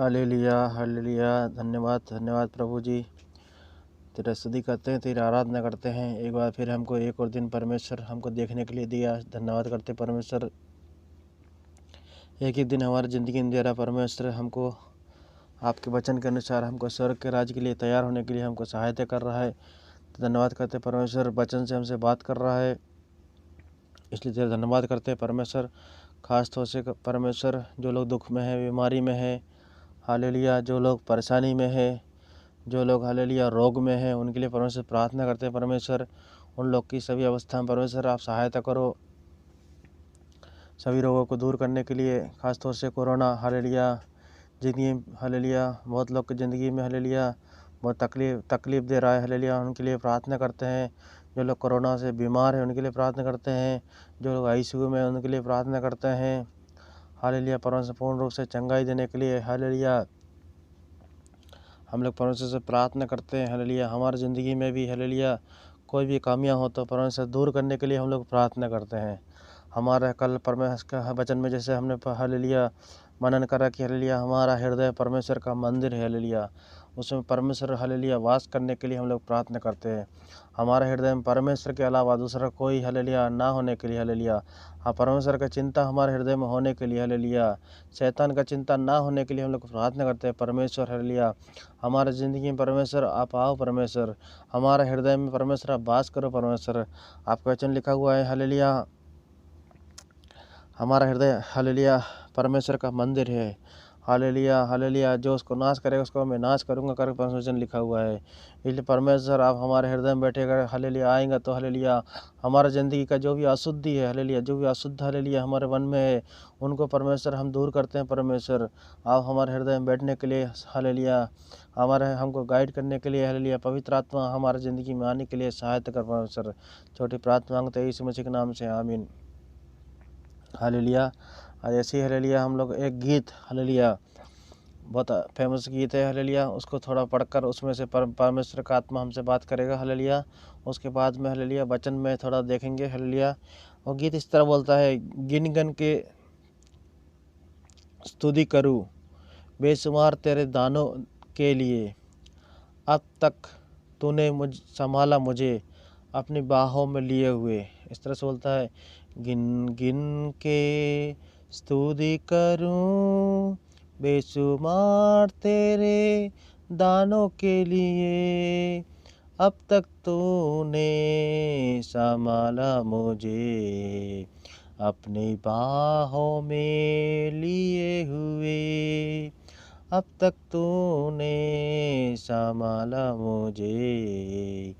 Hallelujah hallelujah. धन्यवाद धन्यवाद प्रभु जी। तेरा स्तुति करते हैं, तेरी आराधना करते हैं। एक बार फिर हमको एक और दिन परमेश्वर हमको देखने के लिए दिया। धन्यवाद करते परमेश्वर। एक ही दिन हमारी ज़िंदगी में दे रहा परमेश्वर। हमको आपके वचन के अनुसार हमको स्वर्ग के राज्य के लिए तैयार होने के लिए हमको सहायता कर रहा है। तो धन्यवाद करते परमेश्वर। वचन से हमसे बात कर रहा है, इसलिए तेरा धन्यवाद करते हैं परमेश्वर। खास तौर से परमेश्वर, जो लोग दुख में है, बीमारी में है, हालेलुया, जो लोग परेशानी में है, जो लोग हालेलुया रोग में हैं, उनके लिए परमेश्वर प्रार्थना करते हैं परमेश्वर। उन लोग की सभी अवस्था में परमेश्वर आप सहायता करो, सभी रोगों को दूर करने के लिए। खास तौर से कोरोना हालेलुया ज़िंदगी हालेलुया बहुत लोग की ज़िंदगी में हालेलुया बहुत तकलीफ़ दे रहा है हालेलुया। उनके लिए प्रार्थना करते हैं। जो लोग कोरोना से बीमार हैं उनके लिए प्रार्थना करते हैं। जो लोग आईसीयू में उनके लिए प्रार्थना करते हैं हालेलुया। परमेश्वर पूर्ण रूप से चंगाई देने के लिए हालेलुया हम लोग परमेश्वर से प्रार्थना करते हैं हालेलुया। हमारी ज़िंदगी में भी हालेलुया कोई भी खामियां हो तो परमेश्वर दूर करने के लिए हम लोग प्रार्थना करते हैं। हमारा कल परमेश्वर का वचन में जैसे हमने हालेलुया मनन करा कि हालेलुया हमारा हृदय परमेश्वर का मंदिर है हालेलुया। उसमें परमेश्वर हालेलुया वास करने के लिए हम लोग प्रार्थना करते हैं। हमारे हृदय में परमेश्वर के अलावा दूसरा कोई हालेलुया ना होने के लिए हालेलुया। हाँ, परमेश्वर का चिंता हमारे हृदय में होने के लिए हालेलुया, शैतान का चिंता ना होने के लिए हम लोग प्रार्थना करते हैं परमेश्वर हालेलुया। हमारे ज़िंदगी में परमेश्वर आप आओ परमेश्वर, हमारे हृदय में परमेश्वर आप वास करो परमेश्वर। आपका वचन लिखा हुआ है हालेलुया हमारा हृदय हालेलुया परमेश्वर का मंदिर है हालेलुया हालेलुया। जो उसको नाश करेगा उसको मैं नाश करूँगा कर परमेश्वर लिखा हुआ है। इसलिए परमेश्वर आप हमारे हृदय में बैठेगा हालेलुया आएगा तो हालेलुया हमारा ज़िंदगी का जो भी अशुद्धि है हालेलुया, जो भी अशुद्ध हालेलुया हमारे मन में है उनको परमेश्वर हम दूर करते हैं परमेश्वर। आप हमारे हृदय में बैठने के लिए हालेलुया हमारे हमको गाइड करने के लिए हालेलुया पवित्र आत्मा हमारे ज़िंदगी में आने के लिए सहायता कर परमेश्वर। छोटी प्रार्थना मांगते हैं यीशु मसीह के नाम से, आमीन हालेलुया। आज ऐसे ही हालेलुया हम लोग एक गीत हालेलुया बहुत फेमस गीत है हालेलुया, उसको थोड़ा पढ़कर उसमें से परमेश्वर का आत्मा हमसे बात करेगा हालेलुया। उसके बाद में हालेलुया वचन में थोड़ा देखेंगे हालेलुया। और गीत इस तरह बोलता है, गिन गिन के स्तुति करूं बेशुमार तेरे दानों के लिए, अब तक तूने संभाला मुझे अपनी बाहों में लिए हुए। इस तरह से बोलता है, गिन गिन के स्तुति करूं बेशुमार तेरे दानों के लिए, अब तक तूने संभाला मुझे अपनी बाहों में लिए हुए, अब तक तूने संभाला मुझे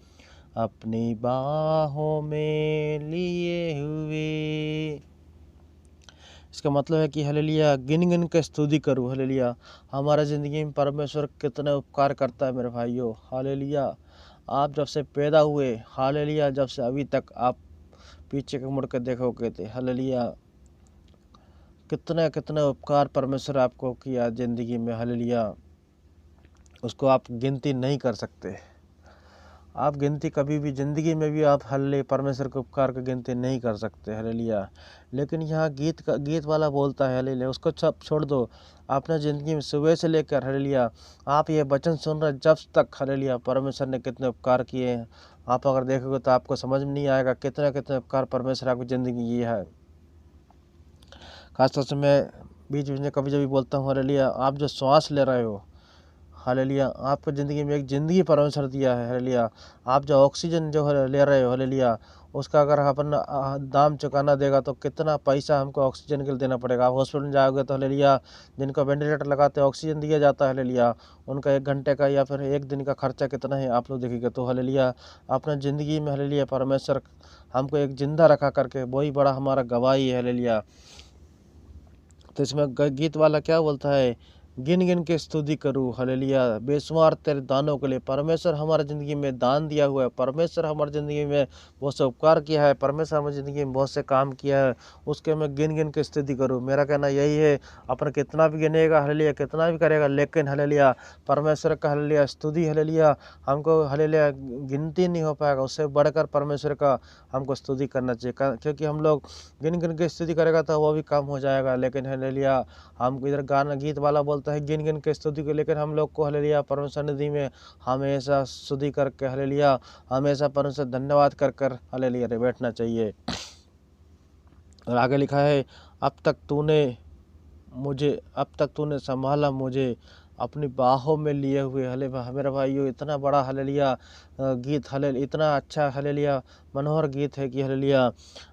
अपनी बाहों में लिए हुए। इसका मतलब है कि हालेलुया गिन गिन के स्तुति करूँ हालेलुया। हमारा ज़िंदगी में परमेश्वर कितने उपकार करता है मेरे भाइयों हालेलुया। आप जब से पैदा हुए हालेलुया, जब से अभी तक आप पीछे के मुड़ के देखोगे थे हालेलुया, कितने कितने उपकार परमेश्वर आपको किया ज़िंदगी में हालेलुया, उसको आप गिनती नहीं कर सकते। आप गिनती कभी भी ज़िंदगी में भी आप हालेलुया परमेश्वर के उपकार की गिनती नहीं कर सकते हालेलुया। लेकिन यहाँ गीत वाला बोलता है हालेलुया, उसको सब छोड़ दो। आपने ज़िंदगी में सुबह से लेकर हालेलुया आप ये वचन सुन रहे जब तक हालेलुया परमेश्वर ने कितने उपकार किए हैं। आप अगर देखोगे तो आपको समझ में नहीं आएगा कितने कितने उपकार परमेश्वर आपकी ज़िंदगी की है। खासतौर से मैं बीच बीच में कभी कभी बोलता हूँ हालेलुया, आप जो श्वास ले रहे हो हालेलुया, आपको ज़िंदगी में एक ज़िंदगी परमेश्वर दिया है हालेलुया। आप जो ऑक्सीजन जो ले रहे हो हालेलुया, उसका अगर अपन दाम चुकाना देगा तो कितना पैसा हमको ऑक्सीजन के लिए देना पड़ेगा। आप हॉस्पिटल में जाओगे तो हालेलुया जिनको वेंटिलेटर लगाते ऑक्सीजन दिया जाता है हालेलुया, उनका 1 घंटे का या फिर 1 दिन का खर्चा कितना है आप लोग देखिएगा। तो हालेलुया अपना ज़िंदगी में हालेलुया परमेश्वर हमको एक ज़िंदा रखा करके वही बड़ा हमारा गवाही है हालेलुया। तो इसमें गीत वाला क्या बोलता है, गिन गिन के स्तुति करूँ हालेलुया बेशुमार तेरे दानों के लिए। परमेश्वर हमारी ज़िंदगी में दान दिया हुआ है, परमेश्वर हमारी ज़िंदगी में बहुत से उपकार किया है, परमेश्वर हमारी ज़िंदगी में बहुत से काम किया है, उसके मैं गिन गिन के स्तुति करूँ। मेरा कहना यही है, अपन कितना भी गिनेगा हालेलुया कितना भी करेगा, लेकिन हालेलुया परमेश्वर का हालेलुया स्तुति हालेलुया हमको हालेलुया गिनती नहीं हो पाएगा। उससे बढ़कर परमेश्वर का हमको स्तुति करना चाहिए, क्योंकि हम लोग गिन गिन के स्तुति करेगा तो वो भी कम हो जाएगा। लेकिन हालेलुया हम इधर गाना गीत वाला बोलते बोलता है गिन गिन के स्तुति को, लेकिन हम लोग को हालेलुया परमेश्वर निधि में हमेशा स्तुति करके हालेलुया हमेशा परमेश्वर धन्यवाद कर कर हालेलुया बैठना चाहिए। और आगे लिखा है अब तक तूने संभाला मुझे अपनी बाहों में लिए हुए। मेरा भाइयों, इतना बड़ा हालेलुया गीत, हालेलुया इतना अच्छा हालेलुया मनोहर गीत है कि हालेलुया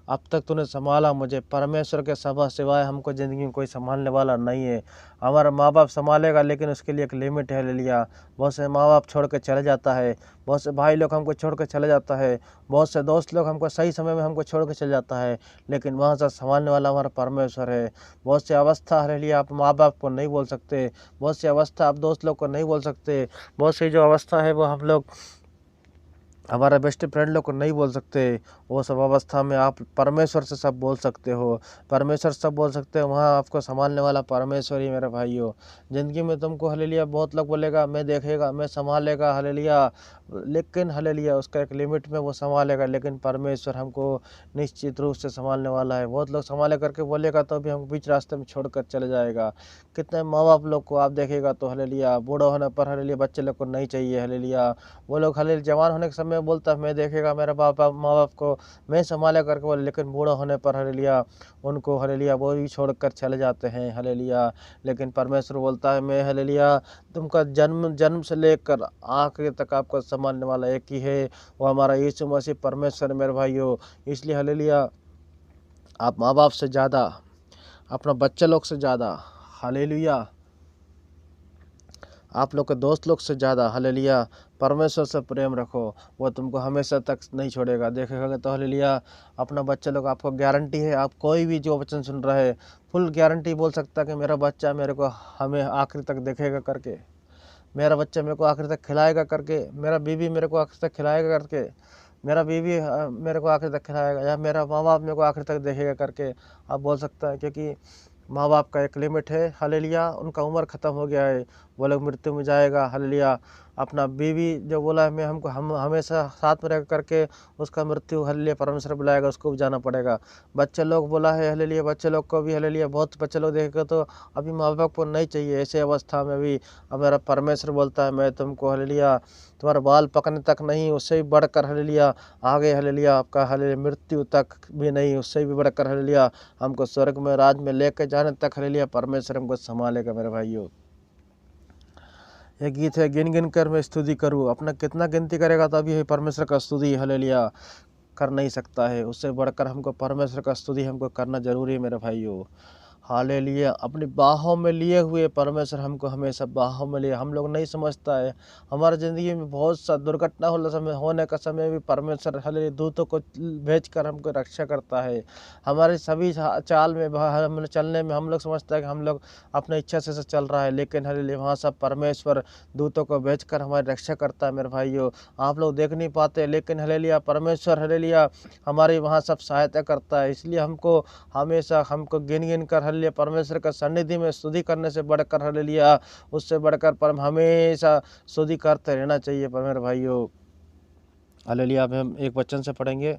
अब तक तूने संभाला मुझे। परमेश्वर के सिवाय हमको ज़िंदगी में कोई संभालने वाला नहीं है। हमारा माँ बाप संभालेगा, लेकिन उसके लिए एक लिमिट है हालेलुया। बहुत से माँ बाप छोड़ के चले जाता है, बहुत से भाई लोग हमको छोड़ के चले जाता है, बहुत से दोस्त लोग हमको सही समय में हमको छोड़ के चले जाता है, लेकिन वहाँ से संभालने वाला हमारा परमेश्वर है। बहुत सी अवस्था हालेलुया आप माँ बाप को नहीं बोल सकते, बहुत सी अवस्था आप दोस्त लोग को नहीं बोल सकते, बहुत सी जो अवस्था है वो हम लोग हमारा बेस्ट फ्रेंड लोग को नहीं बोल सकते। वो सब अवस्था में आप परमेश्वर से सब बोल सकते हो, परमेश्वर सब बोल सकते हो। वहाँ आपको संभालने वाला परमेश्वर ही मेरे भाइयों। ज़िंदगी में तुमको हालेलुया बहुत लोग बोलेगा मैं देखेगा, मैं संभालेगा हालेलुया, लेकिन हालेलुया उसका एक लिमिट में वो संभालेगा, लेकिन परमेश्वर हमको निश्चित रूप से संभालने वाला है। बहुत लोग संभाले करके बोलेगा तो भी हमको बीच रास्ते में छोड़ कर चले जाएगा। कितने माँ बाप लोग को आप देखेगा तो हालेलुया बूढ़ा होने पर हालेलुया बच्चे लोग को नहीं चाहिए हालेलुया। वो लोग हालेलुया जवान होने के समय बोलता है मैं देखेगा मेरा माँ बाप को मैं संभाले करके बोले, लेकिन बूढ़ा होने पर हालेलुया उनको हालेलुया वो भी छोड़कर चले जाते हैं हालेलुया। लेकिन परमेश्वर बोलता है मैं हालेलुया तुमका जन्म से लेकर आखिर तक आपको संभालने वाला एक ही है, वो हमारा यीशु मसीह परमेश्वर मेरे भाइयों। इसलिए हालेलुया आप माँ बाप से ज़्यादा, अपना बच्चे लोग से ज़्यादा हालेलुया, आप लोग के दोस्त लोग से ज़्यादा हालेलुया परमेश्वर से प्रेम रखो, वो तुमको हमेशा तक नहीं छोड़ेगा। देखेगा तो हालेलुया अपना बच्चा लोग आपको गारंटी है, आप कोई भी जो वचन सुन रहे हैं फुल गारंटी बोल सकता है कि मेरा बच्चा मेरे को हमें आखिर तक देखेगा करके, मेरा बच्चा मेरे को आखिर तक खिलाएगा करके, मेरा बीवी मेरे को आखिर तक खिलाएगा करके, मेरा बीवी मेरे को आखिर तक खिलाएगा, या मेरा माँ बाप मेरे को आखिर तक देखेगा करके आप बोल सकता है। क्योंकि माँ बाप का एक लिमिट है हालेलुया, उनका उम्र ख़त्म हो गया है, वो लोग मृत्यु में जाएगा हालेलुया। अपना बीवी जो बोला है मैं हम हमेशा साथ में रह करके उसका मृत्यु हालेलुया परमेश्वर बुलाएगा, उसको भी जाना पड़ेगा। बच्चे लोग बोला है हालेलुया, बच्चे लोग को भी हालेलुया बहुत बच्चे लोग देखेगा तो अभी माँ बाप को नहीं चाहिए। ऐसे अवस्था में भी हमारा परमेश्वर बोलता है मैं तुमको हालेलुया तुम्हारा बाल पकने तक नहीं, उससे भी बढ़कर हालेलुया आगे हालेलुया आपका हालेलुया मृत्यु तक भी नहीं, उससे भी बढ़कर हालेलुया हमको स्वर्ग में राज में लेकर जाने तक हालेलुया परमेश्वर हमको संभालेगा मेरे भाइयों। ये गीत है गिन गिन कर मैं स्तुति करूँ, अपना कितना गिनती करेगा तभी परमेश्वर का स्तुति हालेलुया कर नहीं सकता है। उससे बढ़कर हमको परमेश्वर का स्तुति हमको करना जरूरी है मेरे भाइयों। हालेलुया अपनी बाहों में लिए हुए परमेश्वर हमको हमेशा बाहों में लिए, हम लोग नहीं समझता है हमारी ज़िंदगी में बहुत सा दुर्घटना होने का समय भी परमेश्वर हालेलुया दूतों को भेजकर हमको रक्षा करता है। हमारे सभी चाल में हम चलने में हम लोग समझता है कि हम लोग अपनी इच्छा से चल रहा है, लेकिन हालेलुया वहाँ सब परमेश्वर दूतों को भेजकर हमारी रक्षा करता है मेरे भाइयों। आप लोग देख नहीं पाते, लेकिन हालेलुया परमेश्वर हालेलुया हमारी वहाँ सब सहायता करता है। इसलिए हमको हमेशा हमको गिन गिन कर हालेलुया परमेश्वर का सन्निधि में स्तुति करने से बढ़कर हालेलुया उससे बढ़कर परम हमेशा स्तुति करते रहना चाहिए पर मेरे भाइयों हालेलुया। अब हम एक वचन से पढ़ेंगे,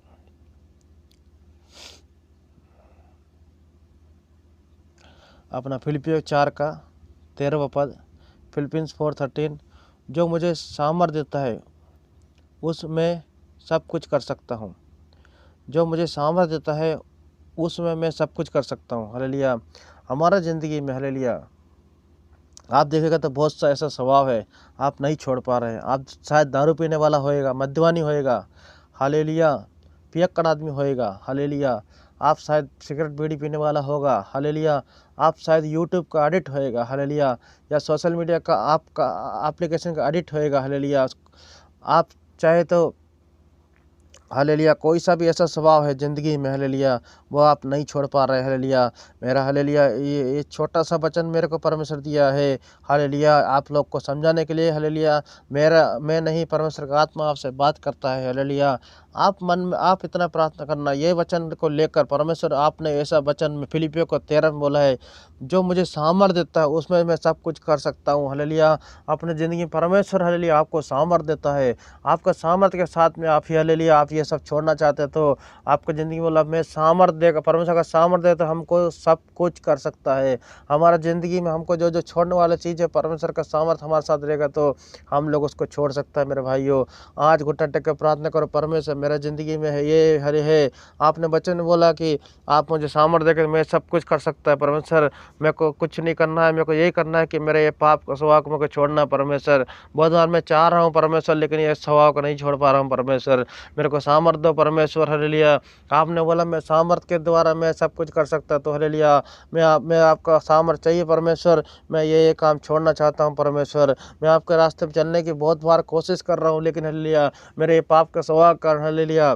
अपना फिलिपियों 4 का 13वां पद, फिलिपियंस 4:13, जो मुझे सामर्थ देता है उसमें सब कुछ कर सकता हूँ, जो मुझे सामर्थ देता है उसमें मैं सब कुछ कर सकता हूँ हालेलुया। हमारा ज़िंदगी में हालेलुया आप देखेगा तो बहुत सा ऐसा स्वभाव है आप नहीं छोड़ पा रहे हैं। आप शायद दारू पीने वाला होएगा, मद्यपानी होएगा हालेलुया, पियक्कड़ आदमी होएगा हालेलुया, आप शायद सिगरेट बीड़ी पीने वाला होगा हालेलुया, आप शायद यूट्यूब का एडिक्ट होएगा हालेलुया, या सोशल मीडिया का आपका एप्लीकेशन का एडिक्ट होएगा हालेलुया। आप चाहे तो हालेलुया कोई सा भी ऐसा स्वभाव है ज़िंदगी में हालेलुया वो आप नहीं छोड़ पा रहे हालेलुया। मेरा हालेलुया ये छोटा सा वचन मेरे को परमेश्वर दिया है हालेलुया आप लोग को समझाने के लिए हालेलुया। मैं नहीं, परमेश्वर का आत्मा आपसे बात करता है हालेलुया। आप मन में आप इतना प्रार्थना करना, ये वचन को लेकर परमेश्वर आपने ऐसा वचन में फिलिपियों को 13 में बोला है, जो मुझे सामर्थ्य देता है उसमें मैं सब कुछ कर सकता हूँ। हालेलुया। अपने ज़िंदगी में परमेश्वर हालेलुया आपको सामर्थ्य देता है। आपका सामर्थ्य के साथ में आप ही हालेलुया आप ये सब छोड़ना चाहते हैं तो आपकी ज़िंदगी में बोला मैं सामर्थ्य देगा, परमेश्वर का सामर्थ्य दे तो हमको सब कुछ कर सकता है। हमारा ज़िंदगी में हमको जो जो छोड़ने वाला चीज़ है, परमेश्वर का सामर्थ्य हमारे साथ रहेगा तो हम लोग उसको छोड़ सकता है। मेरे भाइयों, आज घुटना टेक के प्रार्थना करो, परमेश्वर मेरा ज़िंदगी में है ये हरे है, आपने वचन में बोला कि आप मुझे सामर्थ्य देकर मैं सब कुछ कर सकता है। परमेश्वर मेरे को कुछ नहीं करना है, मेरे को यही करना है कि मेरे ये पाप का स्वभाव को मेरे को छोड़ना है। परमेश्वर बहुत बार मैं चाह रहा हूँ परमेश्वर, लेकिन ये स्वभाव को नहीं छोड़ पा रहा हूँ। परमेश्वर मेरे को सामर्थ्य दो परमेश्वर। हालेलुया। आपने बोला मैं सामर्थ्य के द्वारा मैं सब कुछ कर सकता, तो हालेलुया मैं आपका सामर्थ्य चाहिए परमेश्वर। मैं ये काम छोड़ना चाहता हूँ परमेश्वर। मैं आपके रास्ते में चलने की बहुत बार कोशिश कर रहा हूँ, लेकिन हालेलुया मेरे ये पाप का स्वभाव कर हालेलुया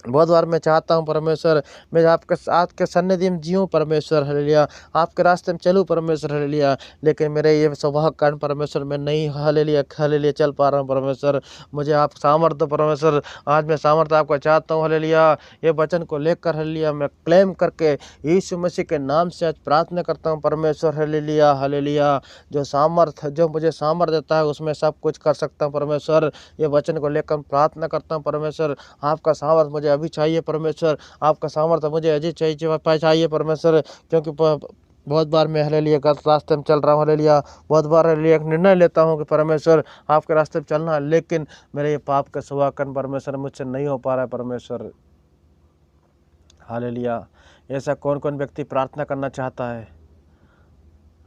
बहुत बार मैं चाहता हूँ परमेश्वर, मैं आपके साथ के सन्निधि में जीऊँ परमेश्वर। हालेलुया आपके रास्ते में चलूँ परमेश्वर। हालेलुया लेकिन मेरे ये स्वभाव कारण परमेश्वर मैं नहीं हालेलुया चल पा रहा हूँ परमेश्वर। मुझे आप सामर्थ्य दो परमेश्वर। आज मैं सामर्थ्य आपका चाहता हूँ। हालेलुया ये वचन को लेकर हालेलुया मैं क्लेम करके यीशु मसीह के नाम से आज प्रार्थना करता हूँ परमेश्वर। हालेलुया हालेलुया जो सामर्थ्य जो मुझे सामर्थ्य देता है उसमें सब कुछ कर सकता हूँ परमेश्वर। ये वचन को लेकर प्रार्थना करता हूँ परमेश्वर। आपका सामर्थ्य मुझे अभी चाहिए परमेश्वर। आपका सामर्थ्य मुझे अभी चाहिए परमेश्वर, क्योंकि बहुत बार मैं हालेलुया गलत रास्ते में चल रहा हूँ। हालेलुया बहुत बार हालेलुया एक निर्णय लेता हूँ कि परमेश्वर आपके रास्ते में चलना है, लेकिन मेरे ये पाप का स्वभाव कारण परमेश्वर मुझसे नहीं हो पा रहा है परमेश्वर। हालेलुया ऐसा कौन कौन व्यक्ति प्रार्थना करना चाहता है?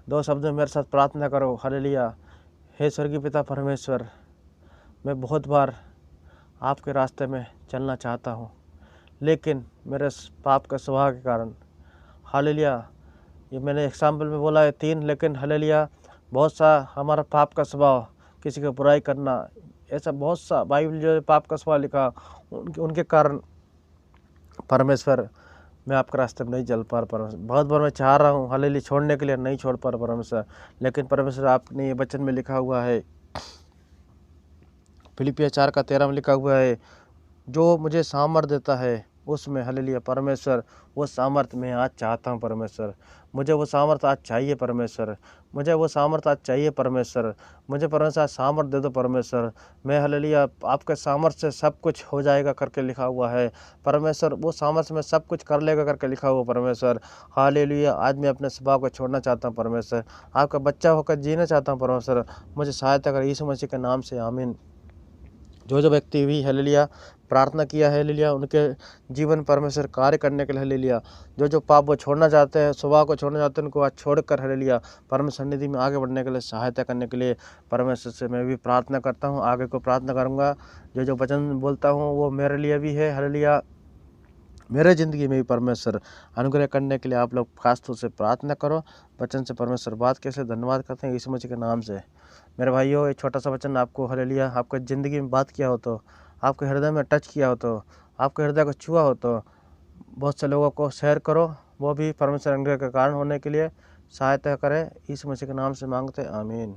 2 शब्द में मेरे साथ प्रार्थना करो। हालेलुया हे स्वर्गीय पिता परमेश्वर, मैं बहुत बार आपके रास्ते में चलना चाहता हूँ, लेकिन मेरे पाप का स्वभाव के कारण हालेलुया ये मैंने एग्जाम्पल में बोला है 3, लेकिन हालेलुया बहुत सा हमारा पाप का स्वभाव, किसी को बुराई करना, ऐसा बहुत सा बाइबल जो पाप का स्वभाव लिखा उनके कारण परमेश्वर मैं आपके रास्ते में नहीं चल पा रहा परमेश्वर। बहुत बार मैं चाह रहा हूँ हालेलुया छोड़ने के लिए, नहीं छोड़ पा रहा परमेश्वर, लेकिन परमेश्वर आपने ये वचन में लिखा हुआ है, फिलिपिया 4:13 में लिखा हुआ है, जो मुझे सामर्थ्य देता है उसमें हालेलुया परमेश्वर वो सामर्थ्य मैं आज चाहता हूँ परमेश्वर। मुझे वो सामर्थ्य आज चाहिए परमेश्वर। मुझे वो सामर्थ्य आज चाहिए परमेश्वर। मुझे परमेश्वर आज सामर्थ्य दे दो परमेश्वर। मैं हालेलुया आपके सामर्थ्य से सब कुछ हो जाएगा करके लिखा हुआ है परमेश्वर। वो सामर्थ्य में सब कुछ कर लेगा करके लिखा हुआ परमेश्वर। हालेलुया आज मैं अपने स्वभाव को छोड़ना चाहता हूँ परमेश्वर। आपका बच्चा होकर जीना चाहता हूँ परमेश्वर। मुझे सहायता कर यीशु मसीह के नाम से आमीन। जो जो व्यक्ति भी हालेलुया प्रार्थना किया है हालेलुया उनके जीवन परमेश्वर कार्य करने के लिए हालेलुया जो जो पाप वो छोड़ना चाहते हैं, स्वभाव को छोड़ना चाहते हैं, उनको आज छोड़कर हालेलुया परमेश्वर सन्निधि में आगे बढ़ने के लिए सहायता करने के लिए परमेश्वर से मैं भी प्रार्थना करता हूँ। आगे को प्रार्थना करूँगा। जो जो वचन बोलता हूँ वो मेरे लिए भी है हालेलुया, मेरे ज़िंदगी में भी परमेश्वर अनुग्रह करने के लिए आप लोग खास तौर से प्रार्थना करो। वचन से परमेश्वर बात कैसे धन्यवाद करते हैं यीशु मसीह के नाम से। मेरे भाइयों एक छोटा सा वचन आपको हालेलुया आपके ज़िंदगी में बात किया हो तो, आपके हृदय में टच किया हो तो, आपके हृदय को छुआ हो तो बहुत से लोगों को शेयर करो। वो भी परमेश्वर अनुग्रह का कारण होने के लिए सहायता करें। यीशु मसीह के नाम से मांगते आमीन।